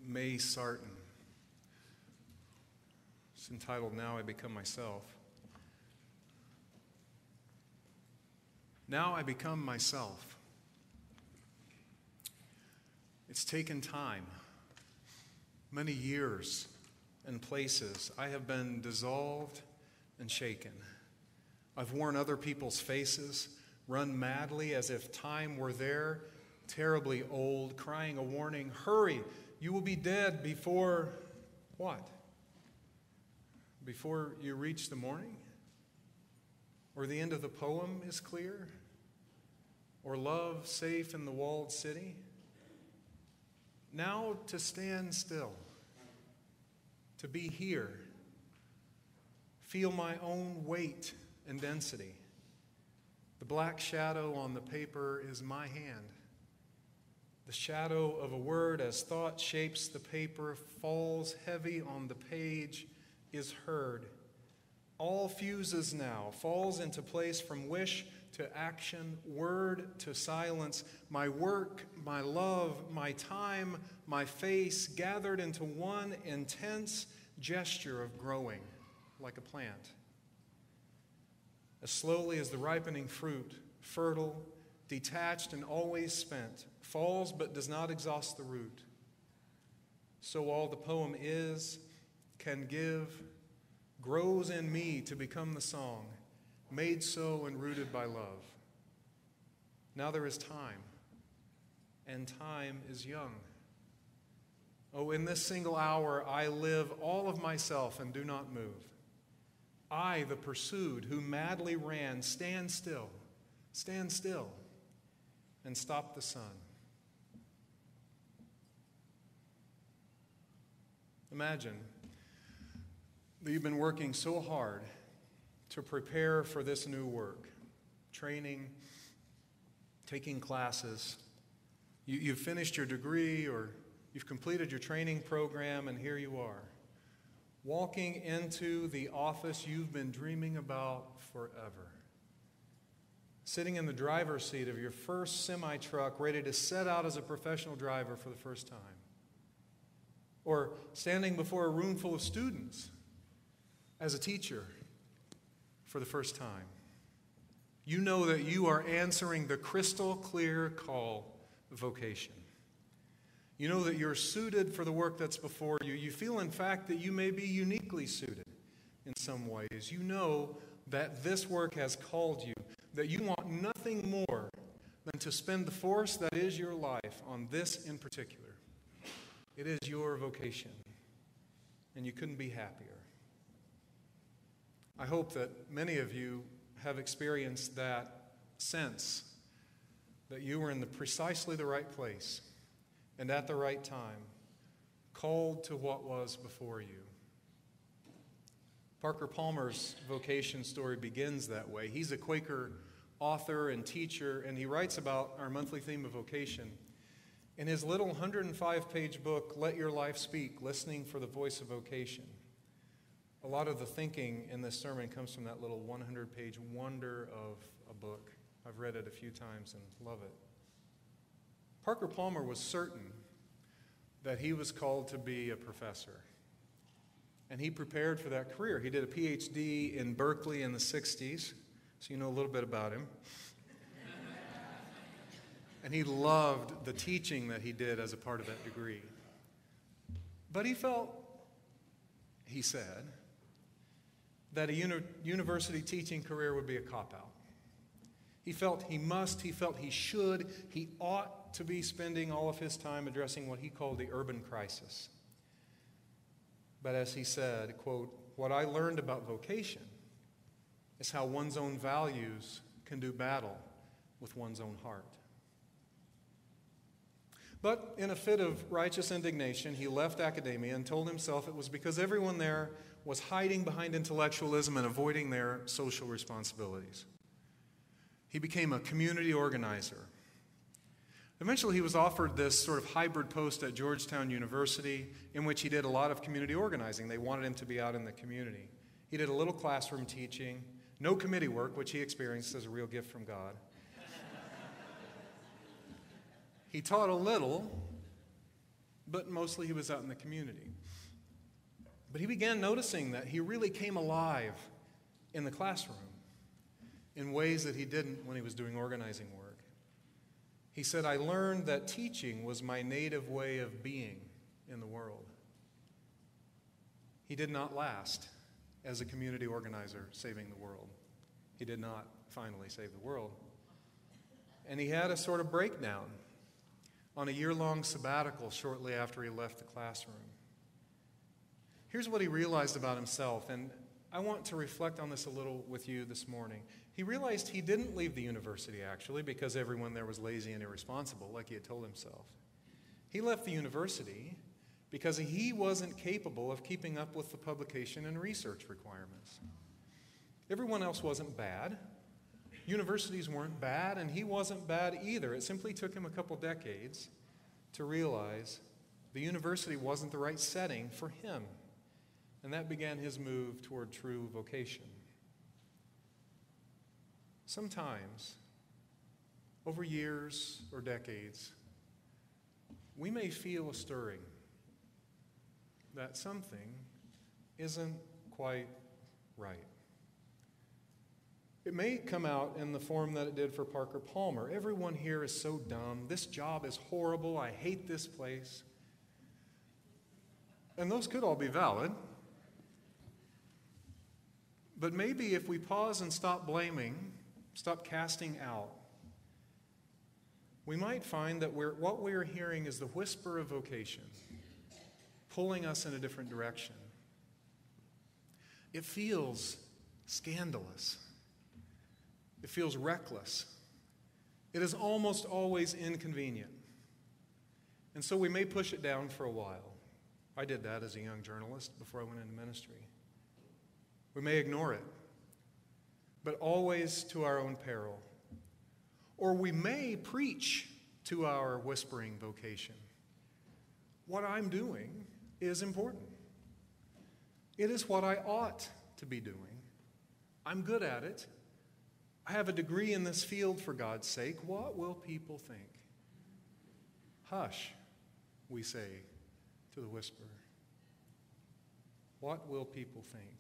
May Sarton. It's entitled, Now I Become Myself. Now I become myself. It's taken time, many years and places. I have been dissolved and shaken. I've worn other people's faces, run madly as if time were there, terribly old, crying a warning, hurry, you will be dead before what? Before you reach the morning? Or the end of the poem is clear? Or love safe in the walled city? Now to stand still, to be here, feel my own weight and density. The black shadow on the paper is my hand. The shadow of a word as thought shapes the paper, falls heavy on the page, is heard. All fuses now, falls into place from wish to action, word to silence. My work, my love, my time, my face gathered into one intense gesture of growing like a plant. As slowly as the ripening fruit, fertile, detached and always spent, falls but does not exhaust the root. So all the poem is, can give, grows in me to become the song, made so and rooted by love. Now there is time, and time is young. Oh, in this single hour I live all of myself and do not move. I, the pursued, who madly ran, stand still, and stop the sun. Imagine that you've been working so hard to prepare for this new work, training, taking classes. You've finished your degree or you've completed your training program, and here you are, walking into the office you've been dreaming about forever. Sitting in the driver's seat of your first semi-truck, ready to set out as a professional driver for the first time. Or standing before a room full of students as a teacher for the first time. You know that you are answering the crystal clear call of vocation. You know that you're suited for the work that's before you. You feel, in fact, that you may be uniquely suited in some ways. You know that this work has called you, that you want nothing more than to spend the force that is your life on this in particular. It is your vocation, and you couldn't be happier. I hope that many of you have experienced that sense that you were in precisely the right place and at the right time, called to what was before you. Parker Palmer's vocation story begins that way. He's a Quaker author and teacher, and he writes about our monthly theme of vocation. In his little 105-page book, Let Your Life Speak, Listening for the Voice of Vocation, a lot of the thinking in this sermon comes from that little 100-page wonder of a book. I've read it a few times and love it. Parker Palmer was certain that he was called to be a professor, and he prepared for that career. He did a PhD in Berkeley in the 60s, so you know a little bit about him. And he loved the teaching that he did as a part of that degree. But he felt, he said, that a university teaching career would be a cop-out. He felt he must, he felt he should, he ought to be spending all of his time addressing what he called the urban crisis. But as he said, quote, what I learned about vocation is how one's own values can do battle with one's own heart. But in a fit of righteous indignation, he left academia and told himself it was because everyone there was hiding behind intellectualism and avoiding their social responsibilities. He became a community organizer. Eventually, he was offered this sort of hybrid post at Georgetown University in which he did a lot of community organizing. They wanted him to be out in the community. He did a little classroom teaching, no committee work, which he experienced as a real gift from God. He taught a little, but mostly he was out in the community. But he began noticing that he really came alive in the classroom in ways that he didn't when he was doing organizing work. He said, I learned that teaching was my native way of being in the world. He did not last as a community organizer saving the world. He did not finally save the world. And he had a sort of breakdown on a year-long sabbatical shortly after he left the classroom. Here's what he realized about himself, and I want to reflect on this a little with you this morning. He realized he didn't leave the university, actually, because everyone there was lazy and irresponsible, like he had told himself. He left the university because he wasn't capable of keeping up with the publication and research requirements. Everyone else wasn't bad. Universities weren't bad, and he wasn't bad either. It simply took him a couple decades to realize the university wasn't the right setting for him. And that began his move toward true vocation. Sometimes, over years or decades, we may feel a stirring that something isn't quite right. It may come out in the form that it did for Parker Palmer. Everyone here is so dumb. This job is horrible. I hate this place. And those could all be valid. But maybe if we pause and stop blaming, stop casting out, we might find that what we're hearing is the whisper of vocation, pulling us in a different direction. It feels scandalous. It feels reckless. It is almost always inconvenient. And so we may push it down for a while. I did that as a young journalist before I went into ministry. We may ignore it, but always to our own peril. Or we may preach to our whispering vocation. What I'm doing is important. It is what I ought to be doing. I'm good at it. I have a degree in this field, for God's sake. What will people think? Hush, we say to the whisperer. What will people think?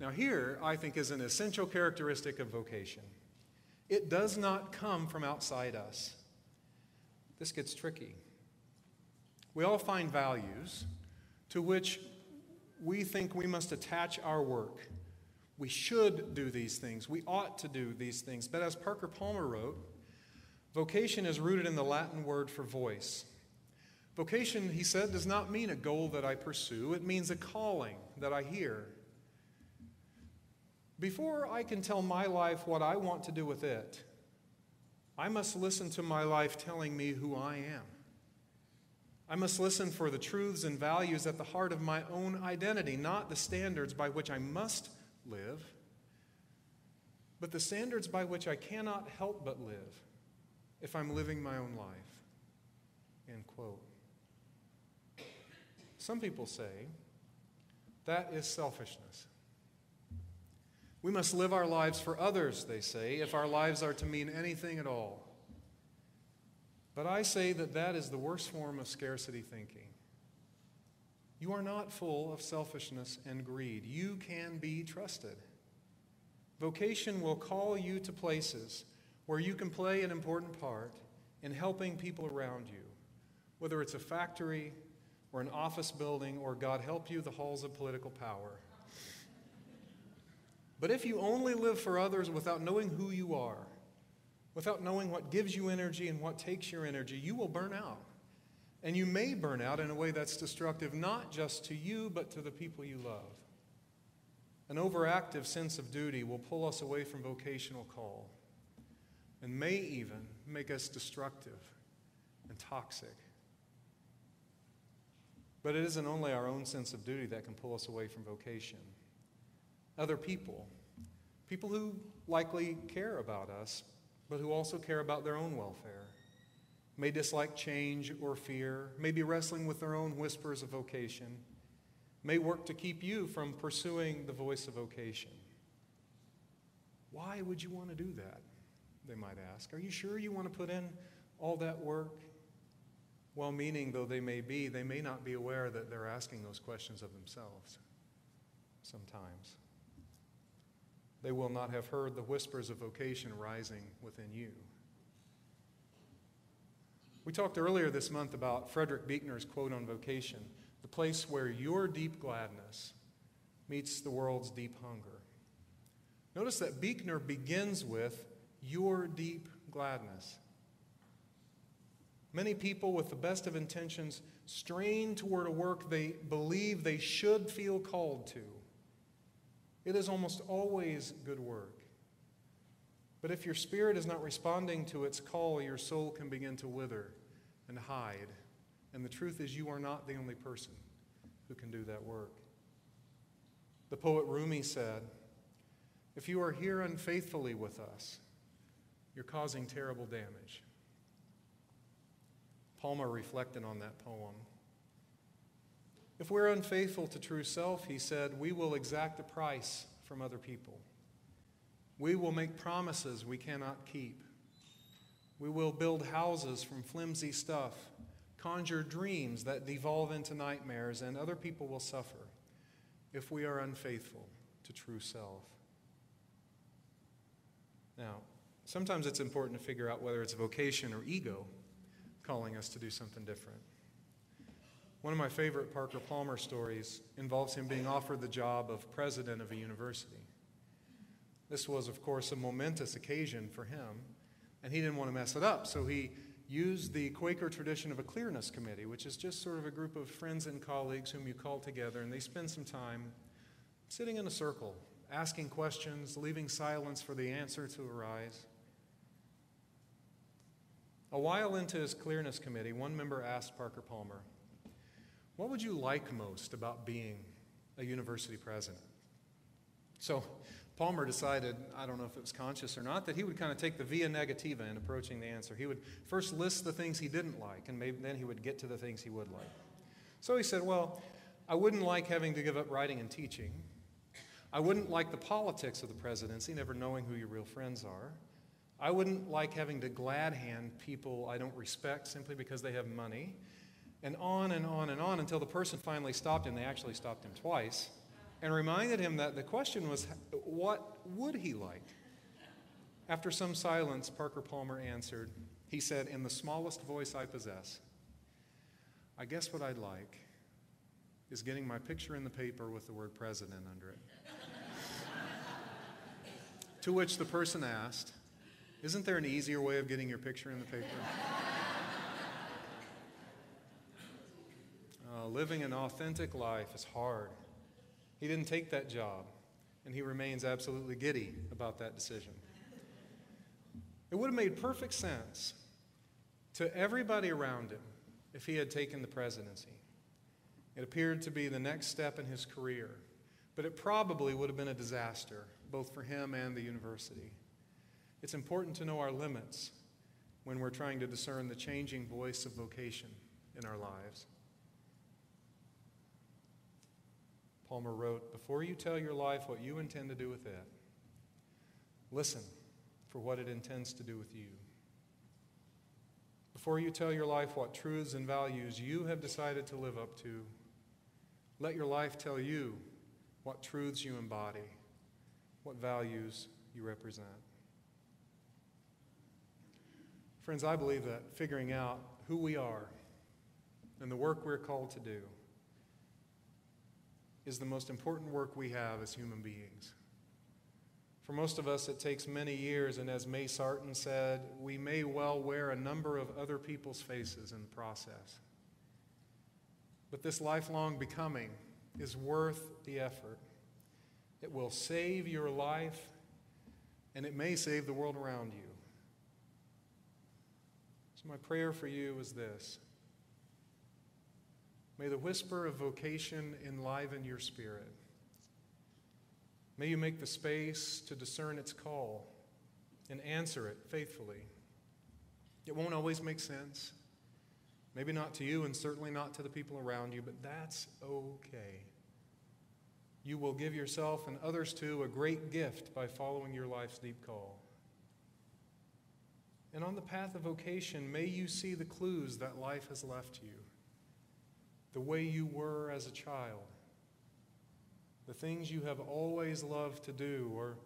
Now here, I think, is an essential characteristic of vocation. It does not come from outside us. This gets tricky. We all find values to which we think we must attach our work. We should do these things. We ought to do these things. But as Parker Palmer wrote, vocation is rooted in the Latin word for voice. Vocation, he said, does not mean a goal that I pursue. It means a calling that I hear. Before I can tell my life what I want to do with it, I must listen to my life telling me who I am. I must listen for the truths and values at the heart of my own identity, not the standards by which I must live, but the standards by which I cannot help but live if I'm living my own life. End quote. Some people say that is selfishness. We must live our lives for others, they say, if our lives are to mean anything at all. But I say that that is the worst form of scarcity thinking. You are not full of selfishness and greed. You can be trusted. Vocation will call you to places where you can play an important part in helping people around you, whether it's a factory or an office building or, God help you, the halls of political power. But if you only live for others without knowing who you are, without knowing what gives you energy and what takes your energy, you will burn out. And you may burn out in a way that's destructive, not just to you, but to the people you love. An overactive sense of duty will pull us away from vocational call and may even make us destructive and toxic. But it isn't only our own sense of duty that can pull us away from vocation. Other people who likely care about us, but who also care about their own welfare, may dislike change or fear, may be wrestling with their own whispers of vocation, may work to keep you from pursuing the voice of vocation. Why would you want to do that? They might ask. Are you sure you want to put in all that work? well-meaning though they may not be aware that they're asking those questions of themselves sometimes. They will not have heard the whispers of vocation rising within you. We talked earlier this month about Frederick Buechner's quote on vocation, the place where your deep gladness meets the world's deep hunger. Notice that Buechner begins with your deep gladness. Many people with the best of intentions strain toward a work they believe they should feel called to. It is almost always good work. But if your spirit is not responding to its call, your soul can begin to wither and hide. And the truth is, you are not the only person who can do that work. The poet Rumi said, "If you are here unfaithfully with us, you're causing terrible damage." Palmer reflected on that poem. If we're unfaithful to true self, he said, we will exact a price from other people. We will make promises we cannot keep. We will build houses from flimsy stuff, conjure dreams that devolve into nightmares, and other people will suffer if we are unfaithful to true self. Now, sometimes it's important to figure out whether it's vocation or ego calling us to do something different. One of my favorite Parker Palmer stories involves him being offered the job of president of a university. This was, of course, a momentous occasion for him, and he didn't want to mess it up, so he used the Quaker tradition of a clearness committee, which is just sort of a group of friends and colleagues whom you call together, and they spend some time sitting in a circle, asking questions, leaving silence for the answer to arise. A while into his clearness committee, one member asked Parker Palmer, "What would you like most about being a university president?" So Palmer decided, I don't know if it was conscious or not, that he would kind of take the via negativa in approaching the answer. He would first list the things he didn't like, and maybe then he would get to the things he would like. So he said, well, I wouldn't like having to give up writing and teaching. I wouldn't like the politics of the presidency, never knowing who your real friends are. I wouldn't like having to glad hand people I don't respect simply because they have money. And on and on and on until the person finally stopped him. They actually stopped him twice and reminded him that the question was, what would he like? After some silence, Parker Palmer answered. He said, in the smallest voice I possess, I guess what I'd like is getting my picture in the paper with the word president under it. To which the person asked, isn't there an easier way of getting your picture in the paper? Living an authentic life is hard. He didn't take that job, and he remains absolutely giddy about that decision. It would have made perfect sense to everybody around him if he had taken the presidency. It appeared to be the next step in his career, but it probably would have been a disaster, both for him and the university. It's important to know our limits when we're trying to discern the changing voice of vocation in our lives. Palmer wrote, before you tell your life what you intend to do with it, listen for what it intends to do with you. Before you tell your life what truths and values you have decided to live up to, let your life tell you what truths you embody, what values you represent. Friends, I believe that figuring out who we are and the work we're called to do is the most important work we have as human beings. For most of us, it takes many years, and as May Sarton said, we may well wear a number of other people's faces in the process. But this lifelong becoming is worth the effort. It will save your life, and it may save the world around you. So my prayer for you is this. May the whisper of vocation enliven your spirit. May you make the space to discern its call and answer it faithfully. It won't always make sense. Maybe not to you and certainly not to the people around you, but that's okay. You will give yourself and others too a great gift by following your life's deep call. And on the path of vocation, may you see the clues that life has left you, the way you were as a child, the things you have always loved to do, or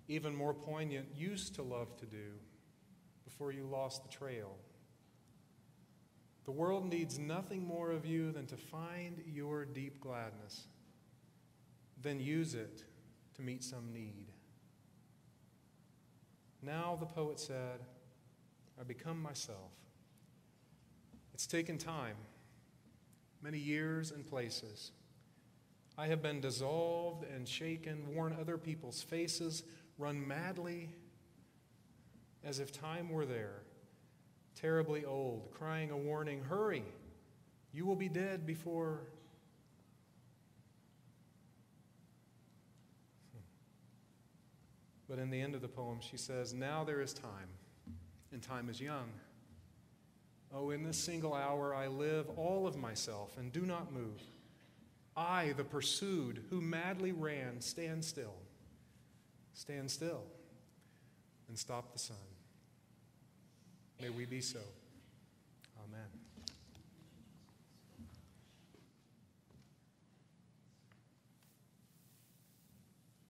even more poignant, used to love to do before you lost the trail. The world needs nothing more of you than to find your deep gladness, then use it to meet some need. Now, the poet said, I become myself. It's taken time, many years and places. I have been dissolved and shaken, worn other people's faces, run madly as if time were there, terribly old, crying a warning, hurry, you will be dead before... But in the end of the poem, she says, now there is time, and time is young. Oh, in this single hour I live all of myself and do not move. I, the pursued, who madly ran, stand still, and stop the sun. May we be so. Amen.